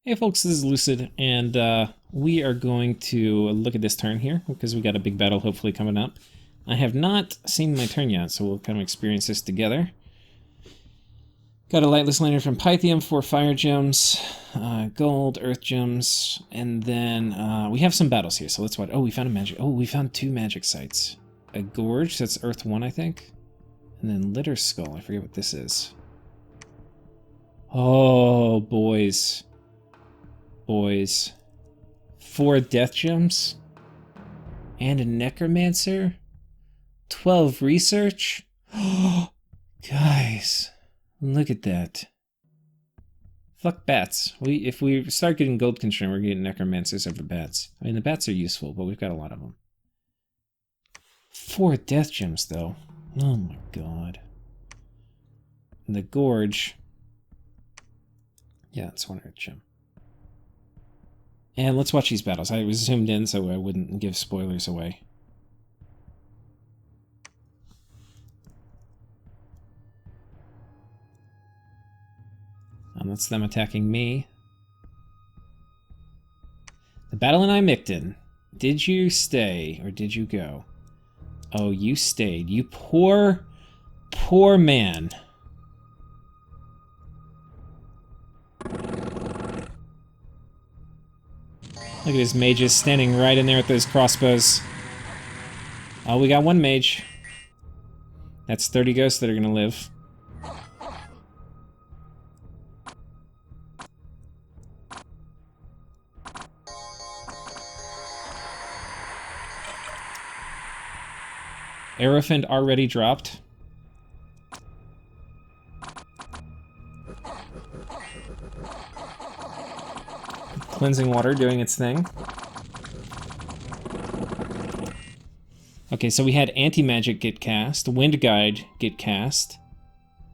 Hey folks, this is Lucid, and we are going to look at this turn here, because we got a big battle hopefully coming up. I have not seen my turn yet, so we'll kind of experience this together. Got a Lightless Lantern from Pythium, 4 Fire Gems, Gold, Earth Gems, and then we have some battles here, so let's watch. Oh, we found a magic. Oh, we found 2 magic sites. A Gorge, that's Earth 1, I think. And then Litter Skull, I forget what this is. Oh, boys. Boys. 4 Death Gems. And a Necromancer. 12 Research. Guys, look at that. Fuck bats. If we start getting gold constraint, we're getting Necromancers over bats. I mean, the bats are useful, but we've got a lot of them. 4 Death Gems, though. Oh my god. And the Gorge. Yeah, it's 1 Earth Gem. And let's watch these battles. I was zoomed in so I wouldn't give spoilers away. And that's them attacking me. The battle in Imicton. Did you stay or did you go? Oh, you stayed. You poor, poor man. Look at his mages standing right in there with those crossbows. Oh, we got 1 mage. That's 30 ghosts that are gonna live. Aerofiend already dropped. Cleansing water doing its thing. Okay, so we had anti-magic get cast, wind guide get cast.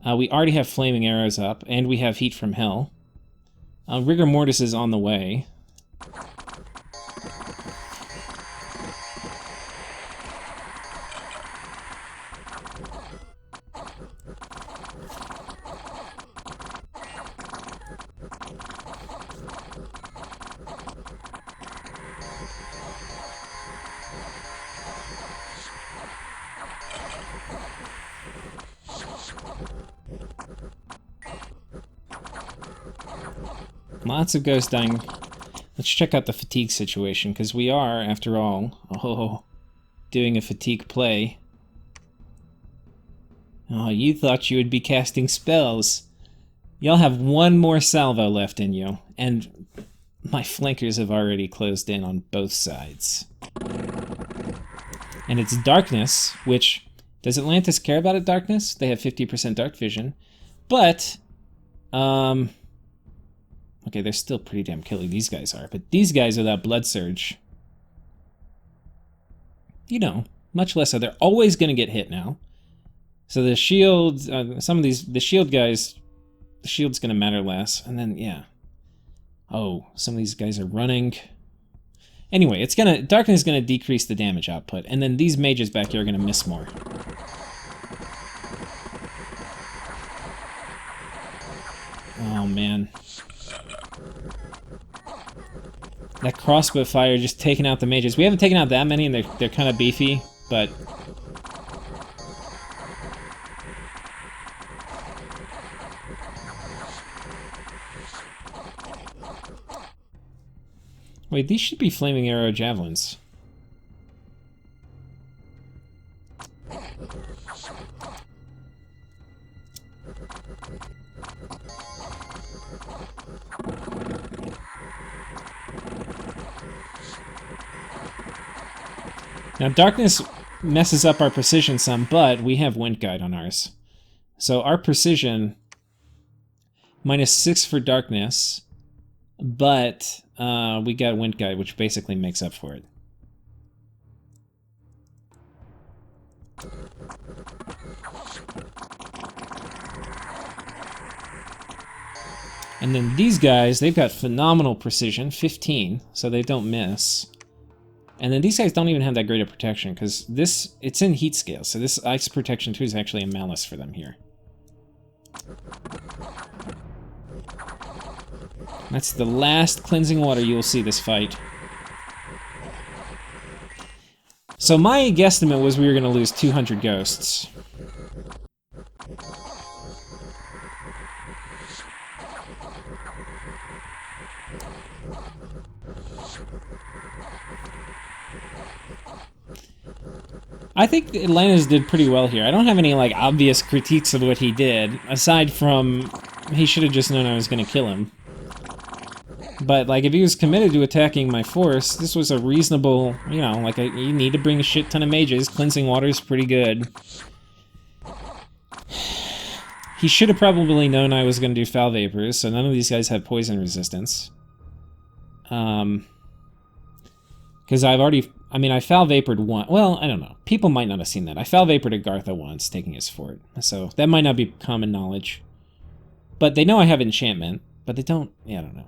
We already have flaming arrows up, and we have heat from hell. Rigor mortis is on the way. Lots of ghosts dying. Let's check out the fatigue situation, because we are, after all, doing a fatigue play. Oh, you thought you would be casting spells. Y'all have 1 more salvo left in you, and my flankers have already closed in on both sides. And it's darkness, which... Does Atlantis care about it, darkness? They have 50% dark vision. But, okay, they're still pretty damn killy, these guys are. But these guys without Blood Surge, you know, much less so. They're always going to get hit now. So the shield, some of these, the shield guys, the shield's going to matter less. And then, yeah. Oh, some of these guys are running. Anyway, it's gonna, darkness is going to decrease the damage output. And then these mages back here are going to miss more. Oh, man. That crossbow fire just taking out the mages. We haven't taken out that many, and they're kind of beefy, but... Wait, these should be flaming arrow javelins. Now, darkness messes up our precision some, but we have wind guide on ours. So our precision, -6 for darkness, but we got wind guide, which basically makes up for it. And then these guys, they've got phenomenal precision, 15, so they don't miss. And then these guys don't even have that great of protection, because this, it's in heat scale, so this ice protection 2 is actually a malice for them here. That's the last cleansing water you will see this fight. So my guesstimate was we were going to lose 200 ghosts. I think Atlantis did pretty well here. I don't have any, like, obvious critiques of what he did, aside from he should have just known I was going to kill him. But, like, if he was committed to attacking my force, this was a reasonable, you know, like, you need to bring a shit ton of mages. Cleansing water is pretty good. He should have probably known I was going to do foul vapors, so none of these guys have poison resistance. Because I've already... I mean, I foul vapored one. Well, I don't know. People might not have seen that. I foul vapored Agartha once, taking his fort. So that might not be common knowledge. But they know I have enchantment, but they don't... Yeah, I don't know.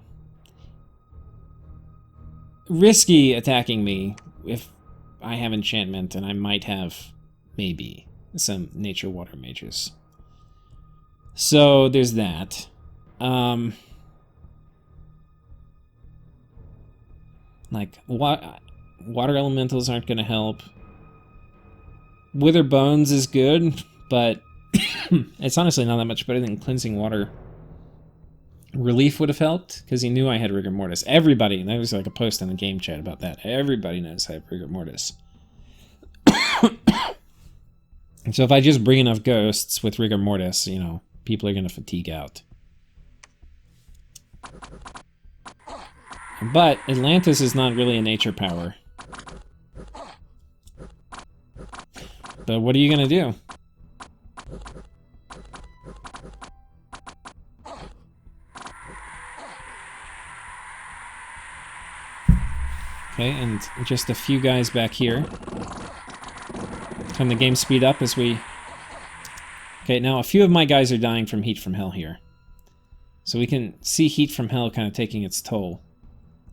Risky attacking me if I have enchantment, and I might have, maybe, some nature water mages. So there's that. Like, what... Water elementals aren't going to help. Wither Bones is good, but it's honestly not that much better than Cleansing Water. Relief would have helped, because he knew I had Rigor Mortis. Everybody, and there was like a post in the game chat about that. Everybody knows I have Rigor Mortis. And so if I just bring enough ghosts with Rigor Mortis, you know, people are going to fatigue out. But Atlantis is not really a nature power. But what are you gonna do? Okay, and just a few guys back here. Can the game speed up as we... Okay, now a few of my guys are dying from Heat from Hell here. So we can see Heat from Hell kind of taking its toll.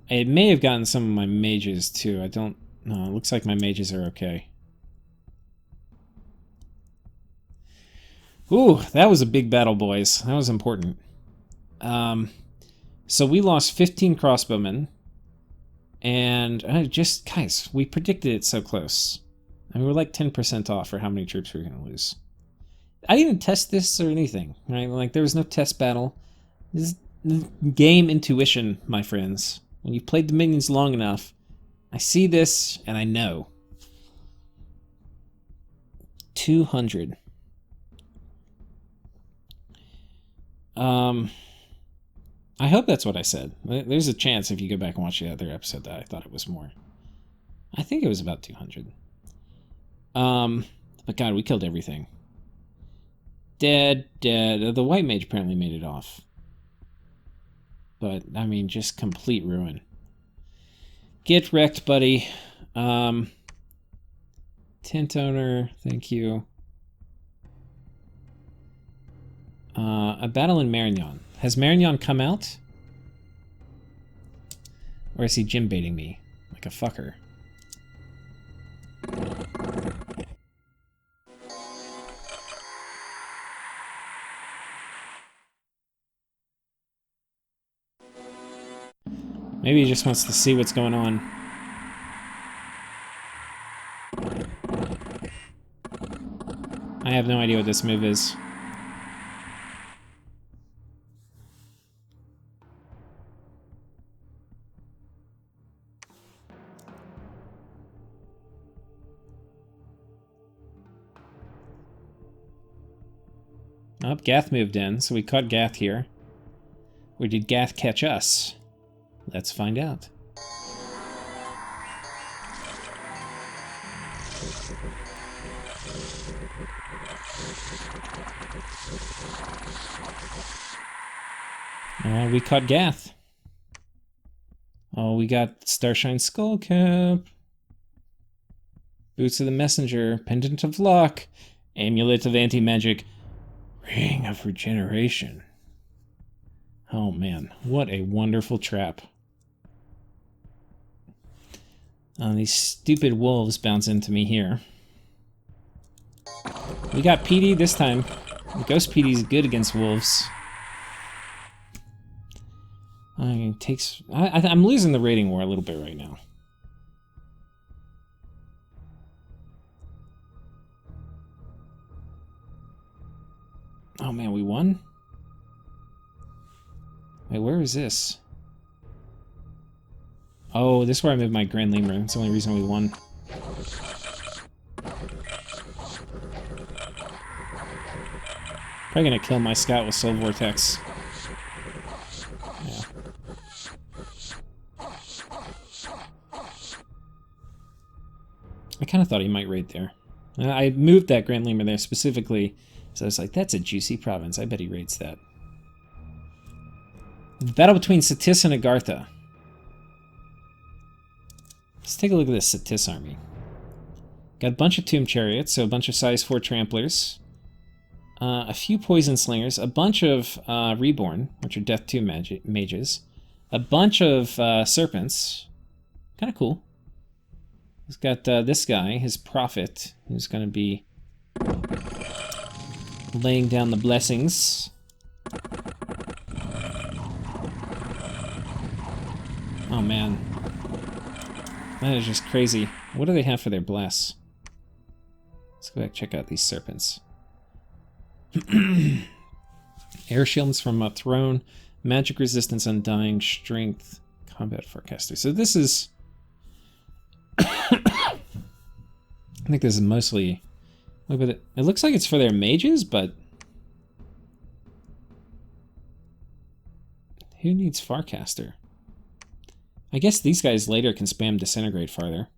It may have gotten some of my mages too. I don't know. It looks like my mages are okay. Ooh, that was a big battle, boys. That was important. So we lost 15 crossbowmen. And guys, we predicted it so close. I mean, we're like 10% off for how many troops we're going to lose. I didn't test this or anything, right? Like, there was no test battle. This is game intuition, my friends. When you've played the minions long enough, I see this and I know. 200. I hope that's what I said. There's a chance if you go back and watch the other episode that I thought it was more. I think it was about 200. But God, we killed everything. Dead. The white mage apparently made it off. But, I mean, just complete ruin. Get wrecked, buddy. Tent owner, thank you. A battle in Marignon. Has Marignon come out? Or is he gym baiting me? Like a fucker. Maybe he just wants to see what's going on. I have no idea what this move is. Oh, Gath moved in, so we caught Gath here. Or did Gath catch us? Let's find out. We caught Gath. Oh, we got Starshine Skullcap. Boots of the Messenger. Pendant of Luck. Amulet of Anti-Magic. Ring of Regeneration. Oh man, what a wonderful trap. These stupid wolves bounce into me here. We got PD this time. Ghost PD's good against wolves. I'm losing the rating war a little bit right now. Oh man, we won? Wait, where is this? Oh, this is where I moved my Grand Lemur. That's the only reason we won. Probably gonna kill my scout with Soul Vortex. Yeah. I kind of thought he might raid there. I moved that Grand Lemur there specifically, so I was like, that's a juicy province. I bet he raids that. The battle between Satis and Agartha. Let's take a look at this Satis army. Got a bunch of Tomb Chariots, so a bunch of size 4 Tramplers. A few Poison Slingers, a bunch of Reborn, which are Death 2 mages. A bunch of Serpents. Kind of cool. He's got this guy, his Prophet, who's going to be laying down the blessings. Oh man. That is just crazy. What do they have for their bless? Let's go back and check out these Serpents. Air shields from a throne, magic resistance, undying strength, combat forecaster. So this is... I think this is mostly... Look at it. It looks like it's for their mages, but... Who needs Farcaster? I guess these guys later can spam Disintegrate farther.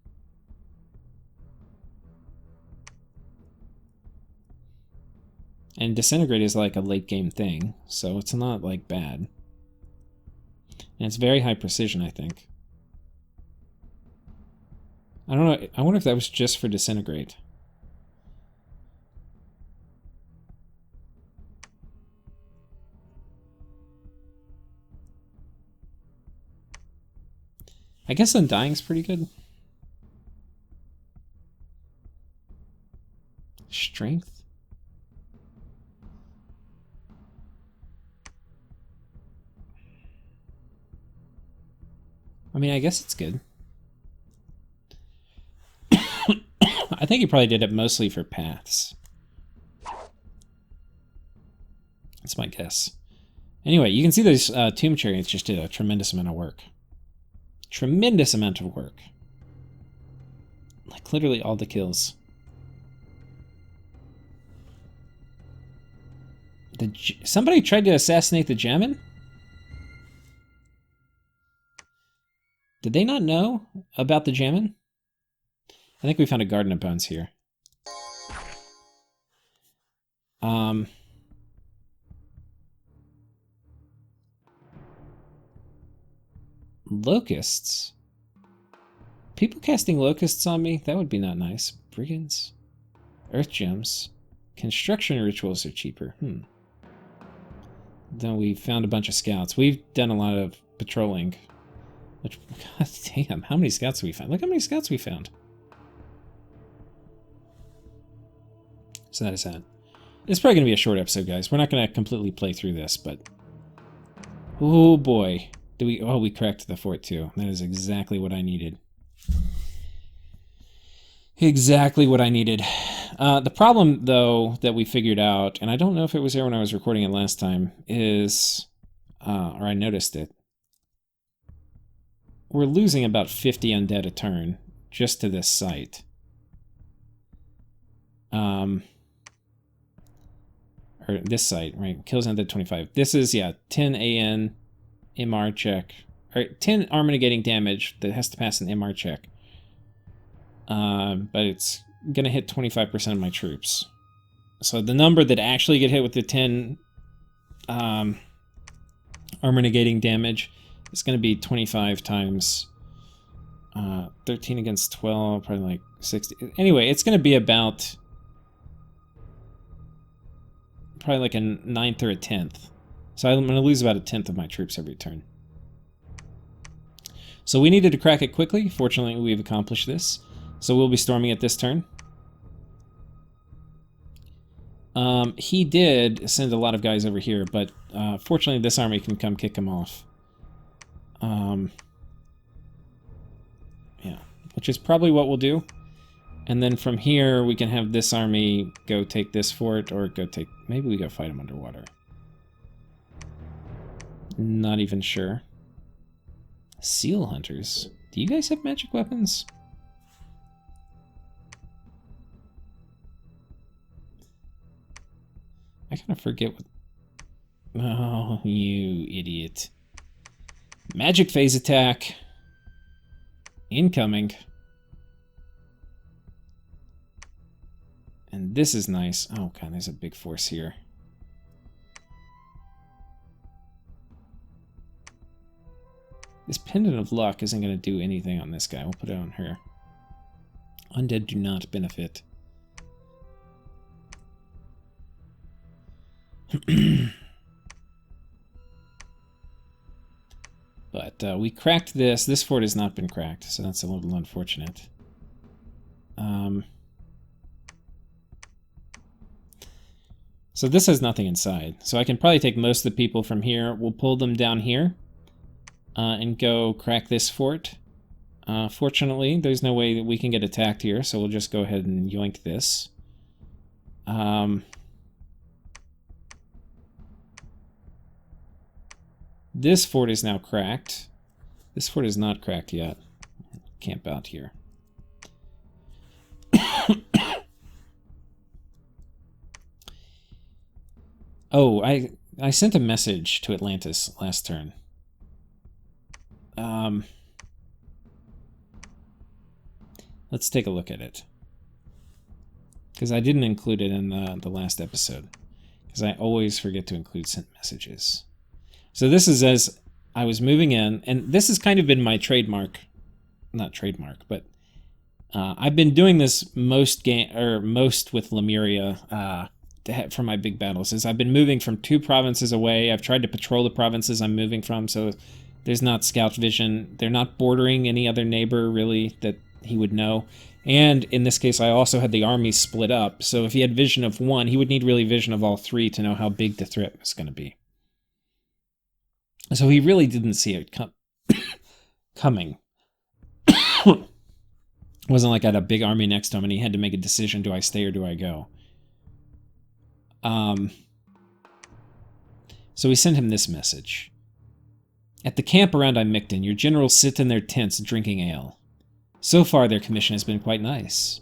And Disintegrate is like a late game thing, so it's not like bad. And it's very high precision, I think. I don't know, I wonder if that was just for Disintegrate. I guess Undying's pretty good. Strength? I mean, I guess it's good. I think he probably did it mostly for paths. That's my guess. Anyway, you can see those Tomb Chariots just did a tremendous amount of work. Tremendous amount of work. Like, literally all the kills. Somebody tried to assassinate the Gemin? Did they not know about the Gemin? I think we found a Garden of Bones here. Locusts? People casting locusts on me? That would be not nice. Brigands? Earth gems? Construction rituals are cheaper. Then we found a bunch of scouts. We've done a lot of patrolling. Which, god damn, how many scouts we found? Look how many scouts we found. So that is that. It's probably going to be a short episode, guys. We're not going to completely play through this, but... Oh boy. Oh, we cracked the fort too. That is exactly what I needed. Exactly what I needed. The problem, though, that we figured out, and I don't know if it was there when I was recording it last time, is... or I noticed it. We're losing about 50 undead a turn just to this site. Or this site, right? Kills undead 25. This is, yeah, 10 AN MR check. Or 10 armor negating damage that has to pass an MR check. But it's gonna hit 25% of my troops. So the number that actually get hit with the 10 armor negating damage is gonna be 25 times 13 against 12, probably like 60. Anyway, it's gonna be about probably like a 9th or a 10th. So I'm gonna lose about a 10th of my troops every turn. So we needed to crack it quickly. Fortunately, we've accomplished this. So we'll be storming it this turn. He did send a lot of guys over here, but fortunately this army can come kick him off. Yeah, which is probably what we'll do. And then from here, we can have this army go take this fort, or go take... Maybe we go fight them underwater. Not even sure. Seal hunters. Do you guys have magic weapons? I kind of forget what... Oh, you idiot. Magic phase attack. Incoming. And this is nice. Oh god, there's a big force here. This Pendant of Luck isn't going to do anything on this guy. We'll put it on her. Undead do not benefit. But we cracked this. This fort has not been cracked, so that's a little unfortunate. So this has nothing inside. So I can probably take most of the people from here. We'll pull them down here and go crack this fort. Fortunately, there's no way that we can get attacked here, so we'll just go ahead and yoink this. This fort is now cracked. This fort is not cracked yet. Camp out here. Oh, I sent a message to Atlantis last turn. Let's take a look at it. Because I didn't include it in the last episode. Because I always forget to include sent messages. So this is as I was moving in, and this has kind of been my trademark. Not trademark, but I've been doing this most with Lemuria for my big battles. Is I've been moving from 2 provinces away. I've tried to patrol the provinces I'm moving from, so there's not scout vision. They're not bordering any other neighbor, really, that he would know. And in this case, I also had the army split up, so if he had vision of 1, he would need really vision of all 3 to know how big the threat was going to be. So he really didn't see it coming. It wasn't like I had a big army next to him and he had to make a decision, do I stay or do I go? So we sent him this message. At the camp around Imicton, your generals sit in their tents drinking ale. So far, their commission has been quite nice.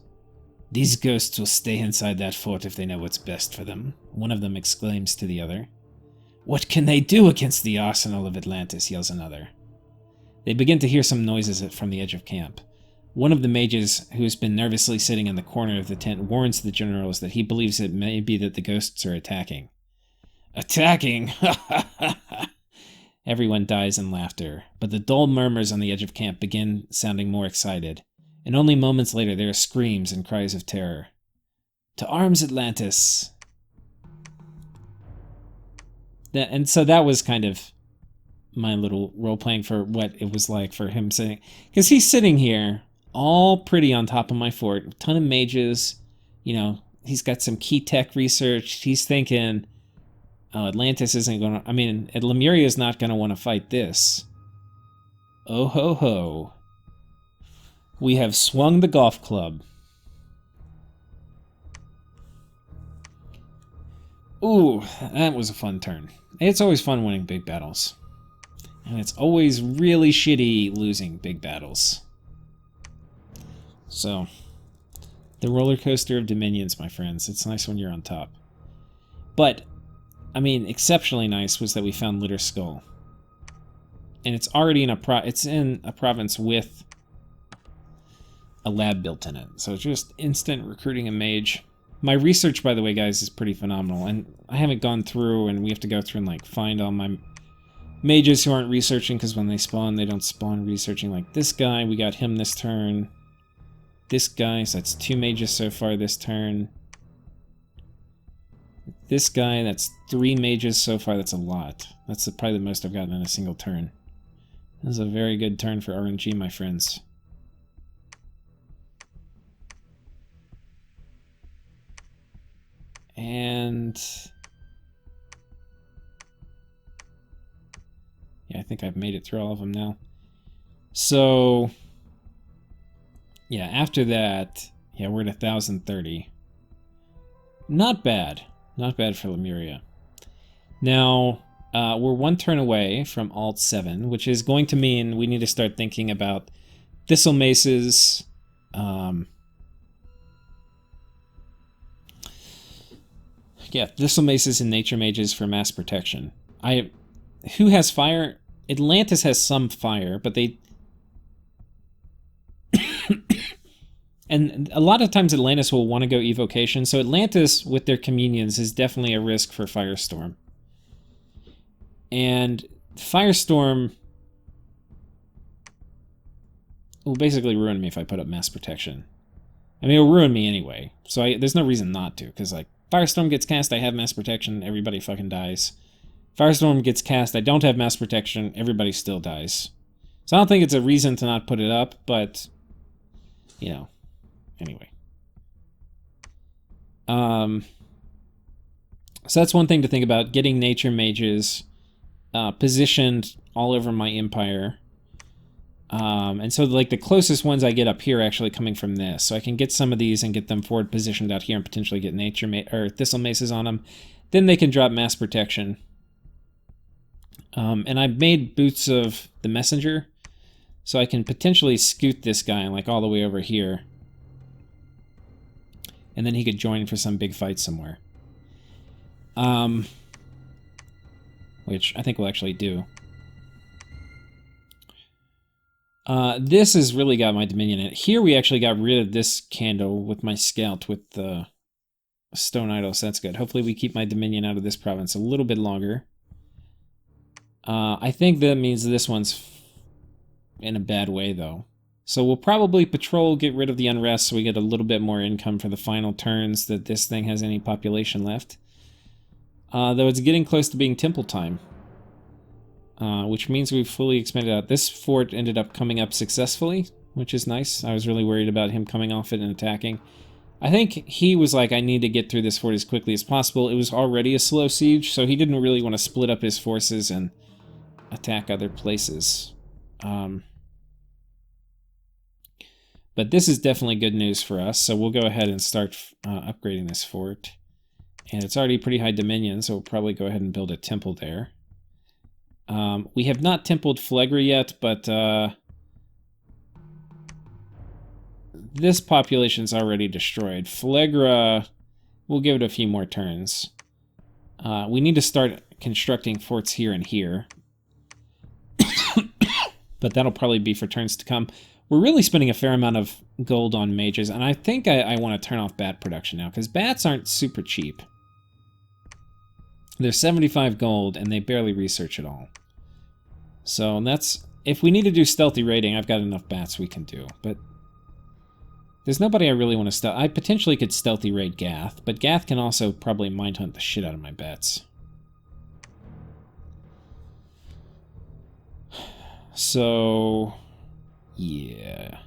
These ghosts will stay inside that fort if they know what's best for them, one of them exclaims to the other. What can they do against the arsenal of Atlantis, yells another. They begin to hear some noises from the edge of camp. One of the mages, who has been nervously sitting in the corner of the tent, warns the generals that he believes it may be that the ghosts are attacking. Attacking? Everyone dies in laughter, but the dull murmurs on the edge of camp begin sounding more excited, and only moments later there are screams and cries of terror. To arms, Atlantis! And so that was kind of my little role-playing for what it was like for him sitting... Because he's sitting here, all pretty on top of my fort, a ton of mages, you know, he's got some key tech research, he's thinking... Oh, Atlantis isn't going to... I mean, Lemuria is not going to want to fight this. Oh ho ho. We have swung the golf club. Ooh, that was a fun turn. It's always fun winning big battles. And it's always really shitty losing big battles. So, the roller coaster of dominions, my friends. It's nice when you're on top. But... I mean, exceptionally nice was that we found Litter Skull. And it's already in it's in a province with a lab built in it. So it's just instant recruiting a mage. My research, by the way, guys, is pretty phenomenal. And I haven't gone through, and we have to go through and like find all my mages who aren't researching, because when they spawn, they don't spawn researching. Like this guy, we got him this turn. This guy, so that's 2 mages so far this turn. This guy, that's 3 mages so far. That's a lot. That's probably the most I've gotten in a single turn. This is a very good turn for RNG, my friends. And... Yeah, I think I've made it through all of them now. So, yeah, after that, yeah, we're at 1,030. Not bad. Not bad for Lemuria. Now, we're one turn away from Alt 7, which is going to mean we need to start thinking about Thistle Maces. Yeah, Thistle Maces and Nature Mages for mass protection. Who has fire? Atlantis has some fire, but they... And a lot of times Atlantis will want to go evocation, so Atlantis with their communions is definitely a risk for Firestorm. And Firestorm will basically ruin me if I put up mass protection. I mean, it'll ruin me anyway, so there's no reason not to, because like, Firestorm gets cast, I have mass protection, everybody fucking dies. Firestorm gets cast, I don't have mass protection, everybody still dies. So I don't think it's a reason to not put it up, but, you know, anyway. So that's one thing to think about, getting nature mages positioned all over my empire. And so like the closest ones I get up here are actually coming from this. So I can get some of these and get them forward positioned out here and potentially get or Thistle Maces on them. Then they can drop mass protection. And I've made Boots of the Messenger. So I can potentially scoot this guy like all the way over here. And then he could join for some big fight somewhere. Which I think we'll actually do. This has really got my Dominion in it. Here we actually got rid of this candle with my Scout with the Stone Idol, so that's good. Hopefully we keep my Dominion out of this province a little bit longer. I think that means this one's in a bad way, though. So we'll probably patrol, get rid of the unrest, so we get a little bit more income for the final turns that this thing has any population left. Though it's getting close to being temple time. Which means we've fully expanded out. This fort ended up coming up successfully, which is nice. I was really worried about him coming off it and attacking. I think he was like, I need to get through this fort as quickly as possible. It was already a slow siege, so he didn't really want to split up his forces and attack other places. But this is definitely good news for us, so we'll go ahead and start upgrading this fort. And it's already pretty high dominion, so we'll probably go ahead and build a temple there. We have not templed Phlegra yet, but this population's already destroyed. Phlegra, we'll give it a few more turns. We need to start constructing forts here and here. But that'll probably be for turns to come. We're really spending a fair amount of gold on mages, and I think I want to turn off bat production now, because bats aren't super cheap. They're 75 gold, and they barely research at all. So that's... If we need to do stealthy raiding, I've got enough bats we can do. But there's nobody I really want to stealth... I potentially could stealthy raid Gath, but Gath can also probably mind hunt the shit out of my bats. So... yeah.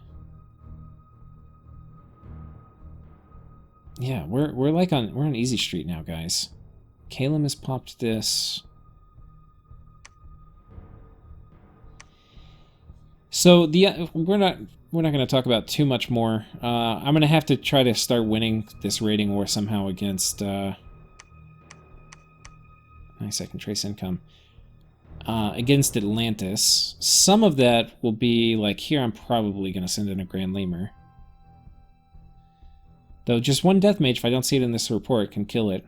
Yeah, we're like on... We're on easy street now, guys. Calum has popped this. So we're not going to talk about too much more. I'm going to have to try to start winning this raiding war somehow against. Nice, I can trace income. Against Atlantis. Some of that will be like here. I'm probably going to send in a Grand Lemur. Though just one Death Mage, if I don't see it in this report, can kill it.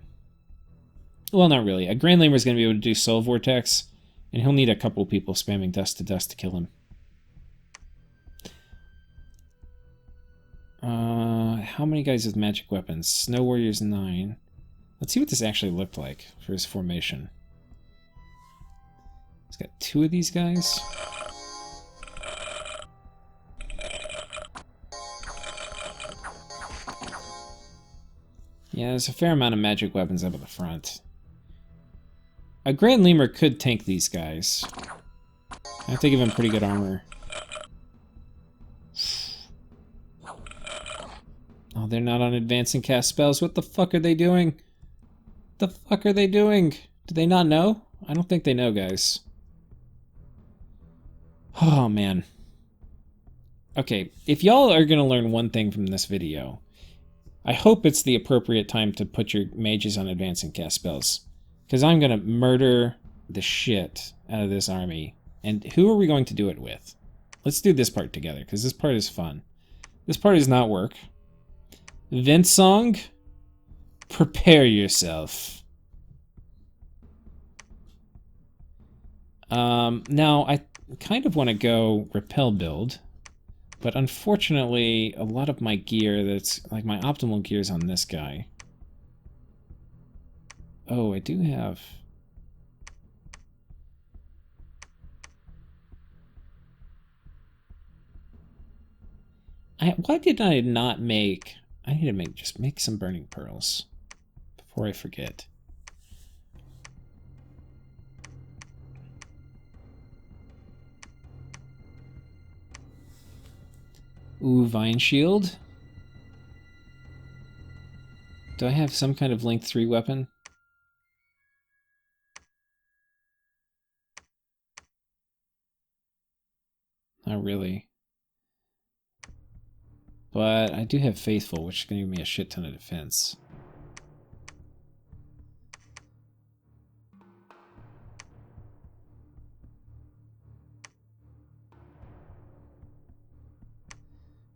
Well, not really. A Grand Lemur is going to be able to do Soul Vortex, and he'll need a couple people spamming Dust to Dust to kill him. How many guys with magic weapons? Snow Warriors 9. Let's see what this actually looked like for his formation. He's got 2 of these guys. Yeah, there's a fair amount of magic weapons up at the front. A Grand Lemur could tank these guys. I have to give him pretty good armor. Oh, they're not on advance and cast spells. What the fuck are they doing? The fuck are they doing? Do they not know? I don't think they know, guys. Oh, man. Okay, if y'all are going to learn one thing from this video, I hope it's the appropriate time to put your mages on advance and cast spells. Because I'm going to murder the shit out of this army. And who are we going to do it with? Let's do this part together, because this part is fun. This part does not work. Vindsong, prepare yourself. Now, I kind of want to go repel build. But unfortunately, a lot of my gear that's, like my optimal gear is on this guy. Oh, I do have... why did I not make... I need to just make some burning pearls before I forget. Ooh, Vine Shield. Do I have some kind of Link 3 weapon? Not really. But I do have Faithful, which is going to give me a shit ton of defense.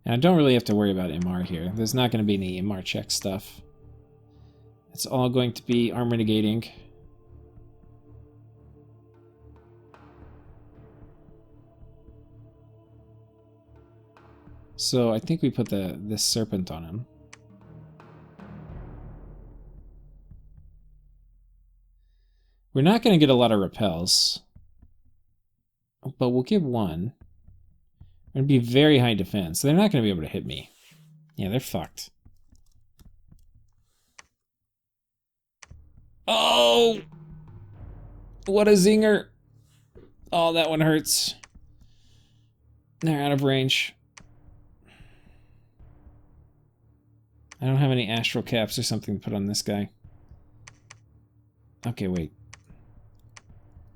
And I don't really have to worry about MR here. There's not going to be any MR check stuff. It's all going to be armor negating. So I think we put this serpent on him. We're not going to get a lot of repels, but we'll give one. We're going to be very high defense. They're not going to be able to hit me. Yeah, they're fucked. Oh! What a zinger! Oh, that one hurts. They're out of range. I don't have any astral caps or something to put on this guy. Okay, wait.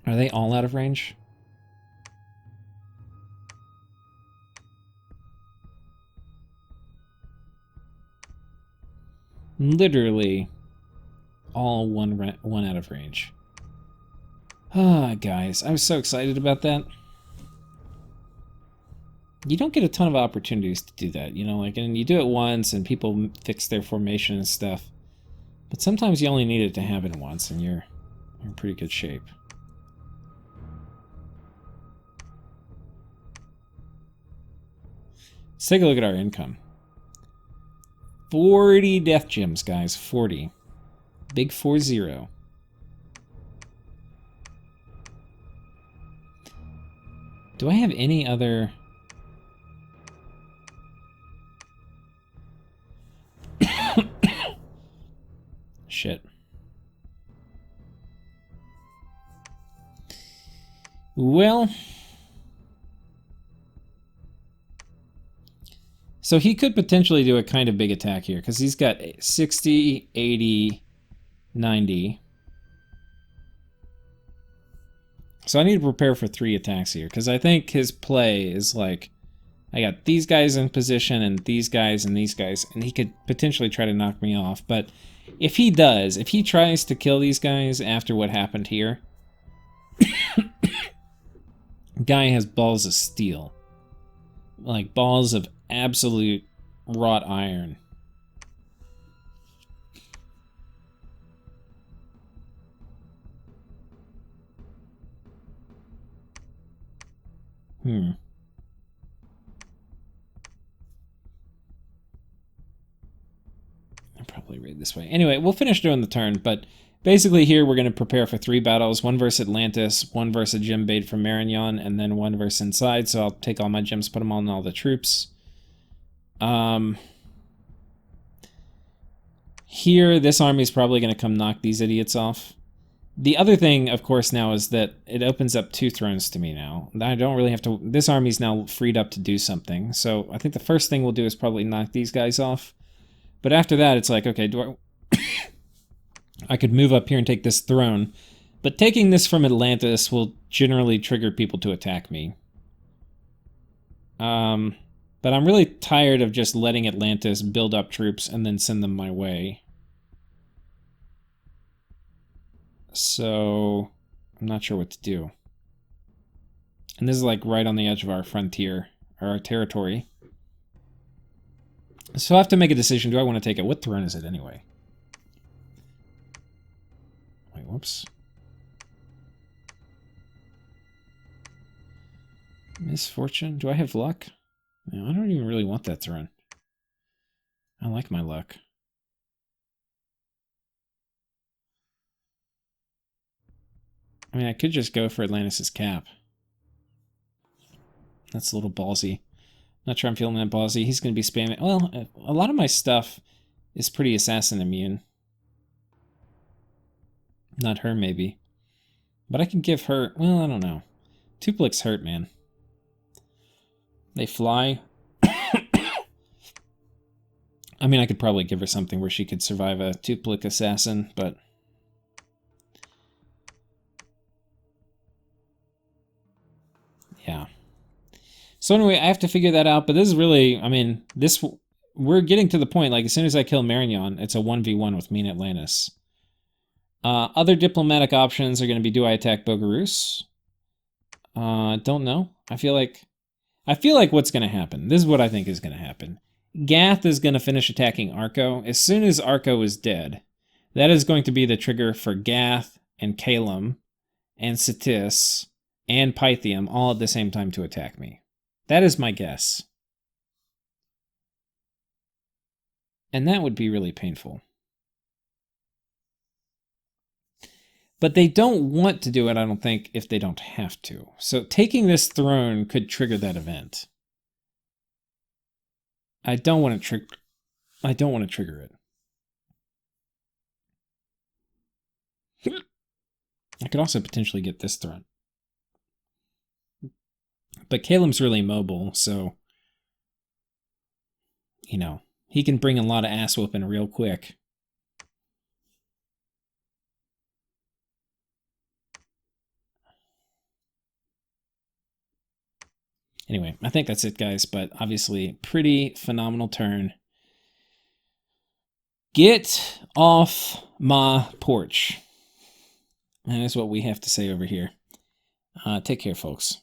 Are they all out of range? Literally all one out of range. Ah, guys, I was so excited about that. You don't get a ton of opportunities to do that, you know, like, and you do it once and people fix their formation and stuff. But sometimes you only need it to happen once and you're in pretty good shape. Let's take a look at our income. 40 death gems, guys. 40. Big 40. Do I have any other... Shit. Well... So he could potentially do a kind of big attack here, because he's got 60, 80, 90. So I need to prepare for 3 attacks here, because I think his play is like, I got these guys in position, and these guys, and these guys, and he could potentially try to knock me off. But if he does, if he tries to kill these guys after what happened here, guy has balls of steel. Like balls of absolute wrought iron. I'll probably read this way. Anyway, we'll finish doing the turn, but basically here we're going to prepare for 3 battles. 1 versus Atlantis, 1 versus a gem bait from Marignon, and then 1 versus Inside. So I'll take all my gems, put them on all the troops. Here, this army is probably going to come knock these idiots off. The other thing, of course, now is that it opens up 2 thrones to me now. I don't really have to... This army's now freed up to do something. So I think the first thing we'll do is probably knock these guys off. But after that, it's like, okay, do I... I could move up here and take this throne. But taking this from Atlantis will generally trigger people to attack me. But I'm really tired of just letting Atlantis build up troops and then send them my way. So I'm not sure what to do. And this is like right on the edge of our frontier, or our territory. So I have to make a decision. Do I want to take it? What throne is it anyway? Wait, whoops. Misfortune? Do I have luck? No, I don't even really want that throne. I like my luck. I mean, I could just go for Atlantis' cap. That's a little ballsy. Not sure I'm feeling that ballsy. He's going to be spamming. Well, a lot of my stuff is pretty assassin immune. Not her, maybe. But I can give her... Well, I don't know. Tuplics hurt, man. They fly. I mean, I could probably give her something where she could survive a Tuplic assassin, but... Yeah. So anyway, I have to figure that out, but this is really... I mean, this... We're getting to the point, like, as soon as I kill Marignon, it's a 1v1 with me and Atlantis. Other diplomatic options are going to be, do I attack Bogarus? Don't know. I feel like what's going to happen. This is what I think is going to happen. Gath is going to finish attacking Arco. As soon as Arco is dead, that is going to be the trigger for Gath and Calum and Satis and Pythium all at the same time to attack me. That is my guess. And that would be really painful. But they don't want to do it, I don't think, if they don't have to. So taking this throne could trigger that event. I don't want to trigger it. I could also potentially get this throne. But Caleb's really mobile, so... You know, he can bring a lot of ass whooping real quick. Anyway, I think that's it, guys, but obviously, pretty phenomenal turn. Get off my porch. That is what we have to say over here. Take care, folks.